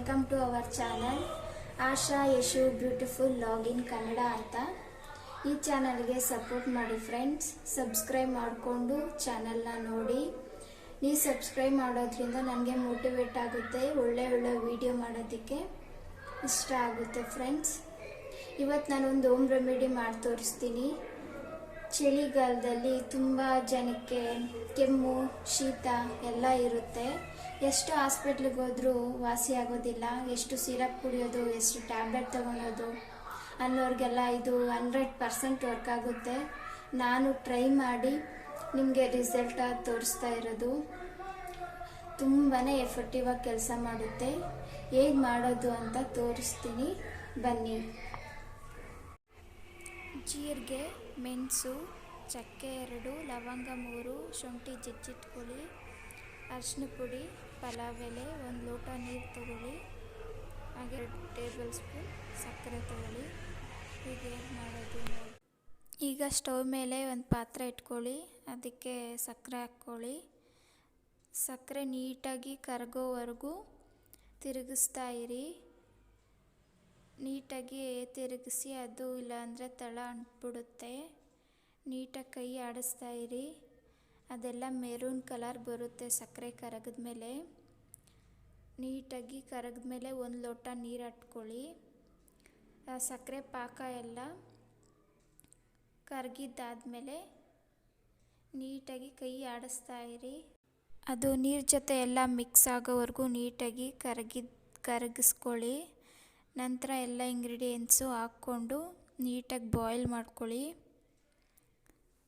Welcome to our channel Asha Yashu beautiful log in Kannada ಅಂತ. ಈ ಚಾನಲ್ಗೆ ಸಪೋರ್ಟ್ ಮಾಡಿ ಫ್ರೆಂಡ್ಸ್. ಸಬ್ಸ್ಕ್ರೈಬ್ ಮಾಡಿಕೊಂಡು ಚಾನಲ್ನ ನೋಡಿ. ನೀವು ಸಬ್ಸ್ಕ್ರೈಬ್ ಮಾಡೋದ್ರಿಂದ ನನಗೆ ಮೋಟಿವೇಟ್ ಆಗುತ್ತೆ, ಒಳ್ಳೆ ವಿಡಿಯೋ ಮಾಡೋದಕ್ಕೆ ಇಷ್ಟ ಆಗುತ್ತೆ ಫ್ರೆಂಡ್ಸ್. ಇವತ್ತು ನಾನೊಂದು ಹೋಮ್ ರೆಮಿಡಿ ಮಾಡಿ ತೋರಿಸ್ತೀನಿ. ಚಳಿಗಾಲದಲ್ಲಿ ತುಂಬ ಜನಕ್ಕೆ ಕೆಮ್ಮು ಶೀತ ಎಲ್ಲ ಇರುತ್ತೆ. ಎಷ್ಟು ಹಾಸ್ಪಿಟ್ಲಿಗೆ ಹೋದರೂ ವಾಸಿ ಆಗೋದಿಲ್ಲ. ಎಷ್ಟು ಸಿರಪ್ ಕುಡಿಯೋದು, ಎಷ್ಟು ಟ್ಯಾಬ್ಲೆಟ್ ತೊಗೊಳೋದು ಅನ್ನೋರಿಗೆಲ್ಲ ಇದು 100% ವರ್ಕ್ ಆಗುತ್ತೆ. ನಾನು ಟ್ರೈ ಮಾಡಿ ನಿಮಗೆ ರಿಸಲ್ಟ ತೋರಿಸ್ತಾ ಇರೋದು. ತುಂಬಾ ಎಫೆಕ್ಟಿವ್ ಆಗಿ ಕೆಲಸ ಮಾಡುತ್ತೆ. ಹೇಗೆ ಮಾಡೋದು ಅಂತ ತೋರಿಸ್ತೀನಿ ಬನ್ನಿ. ಜೀರಿಗೆ, ಮೆಣಸು, ಚಕ್ಕೆ 2, ಲವಂಗ 3, ಶುಂಠಿ ಜಜ್ಜಿಟ್ಕೊಳ್ಳಿ, ಅರಿಶಿನ ಪುಡಿ, ಪಲಾವ್ ಎಲೆ, 1 ಲೋಟ ನೀರು ತಗೊಳ್ಳಿ, ಹಾಗೆ 2 ಟೇಬಲ್ ಸ್ಪೂನ್ ಸಕ್ಕರೆ ತಗೊಳ್ಳಿ. ಹೀಗೆ ಮಾಡೋದು ನೋಡಿ. ಈಗ ಸ್ಟವ್ ಮೇಲೆ ಒಂದು ಪಾತ್ರೆ ಇಟ್ಕೊಳ್ಳಿ, ಅದಕ್ಕೆ ಸಕ್ಕರೆ ಹಾಕ್ಕೊಳ್ಳಿ. ಸಕ್ಕರೆ ನೀಟಾಗಿ ಕರಗೋವರೆಗೂ ತಿರುಗಿಸ್ತಾ ಇರಿ. ನೀಟಾಗಿ ತಿರುಗಿಸಿ, ಅದು ಇಲ್ಲಾಂದರೆ ತಳ ಅಂಟ್ಬಿಡುತ್ತೆ. ನೀಟಾಗಿ ಕೈ ಆಡಿಸ್ತಾ ಇರಿ. ಅದೆಲ್ಲ ಮೆರೂನ್ ಕಲರ್ ಬರುತ್ತೆ ಸಕ್ಕರೆ ಕರಗಿದ್ಮೇಲೆ. ನೀಟಾಗಿ ಕರಗಿದ್ಮೇಲೆ 1 ಲೋಟ ನೀರು ಹಾಕ್ಕೊಳ್ಳಿ. ಸಕ್ಕರೆ ಪಾಕ ಎಲ್ಲ ಕರಗಿದ್ದಾದಮೇಲೆ ನೀಟಾಗಿ ಕೈ ಆಡಿಸ್ತಾ ಇರಿ. ಅದು ನೀರು ಜೊತೆ ಎಲ್ಲ ಮಿಕ್ಸ್ ಆಗೋವರೆಗೂ ನೀಟಾಗಿ ಕರಗಿಸ್ಕೊಳ್ಳಿ. ನಂತರ ಎಲ್ಲ ಇಂಗ್ರೀಡಿಯೆಂಟ್ಸು ಹಾಕ್ಕೊಂಡು ನೀಟಾಗಿ ಬಾಯ್ಲ್ ಮಾಡ್ಕೊಳ್ಳಿ.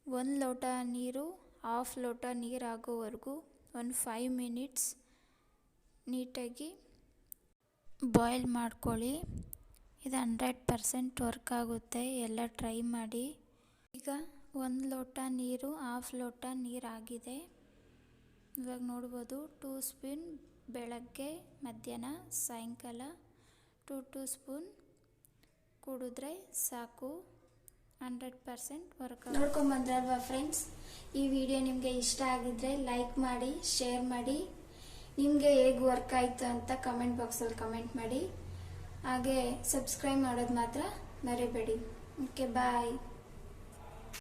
1 ಲೋಟ ನೀರು 1/2 ಲೋಟ ನೀರು ಆಗೋವರೆಗೂ ಒಂದು 5 ಮಿನಿಟ್ಸ್ ನೀಟಾಗಿ ಬಾಯ್ಲ್ ಮಾಡ್ಕೊಳ್ಳಿ. ಇದು 100% ವರ್ಕ್ ಆಗುತ್ತೆ. ಎಲ್ಲ ಟ್ರೈ ಮಾಡಿ. ಈಗ 1 ಲೋಟ ನೀರು 1/2 ಲೋಟ ನೀರು ಆಗಿದೆ. ಇವಾಗ ನೋಡ್ಬೋದು 2 ಸ್ಪೂನ್ ಬೆಳಗ್ಗೆ, ಮಧ್ಯಾಹ್ನ, ಸಾಯಂಕಾಲ 2 ಸ್ಪೂನ್ ಕುಡಿದ್ರೆ ಸಾಕು. 100% ವರ್ಕ್. ನೋಡ್ಕೊಂಬಂದ್ರಲ್ವಾ ಫ್ರೆಂಡ್ಸ್. ಈ ವಿಡಿಯೋ ನಿಮಗೆ ಇಷ್ಟ ಆಗಿದ್ರೆ ಲೈಕ್ ಮಾಡಿ, ಶೇರ್ ಮಾಡಿ. ನಿಮಗೆ ಹೇಗೆ ವರ್ಕ್ ಆಯಿತು ಅಂತ ಕಮೆಂಟ್ ಬಾಕ್ಸಲ್ಲಿ ಕಮೆಂಟ್ ಮಾಡಿ. ಹಾಗೆ ಸಬ್ಸ್ಕ್ರೈಬ್ ಮಾಡೋದು ಮಾತ್ರ ಮರಿಬೇಡಿ. ಓಕೆ, ಬಾಯ್.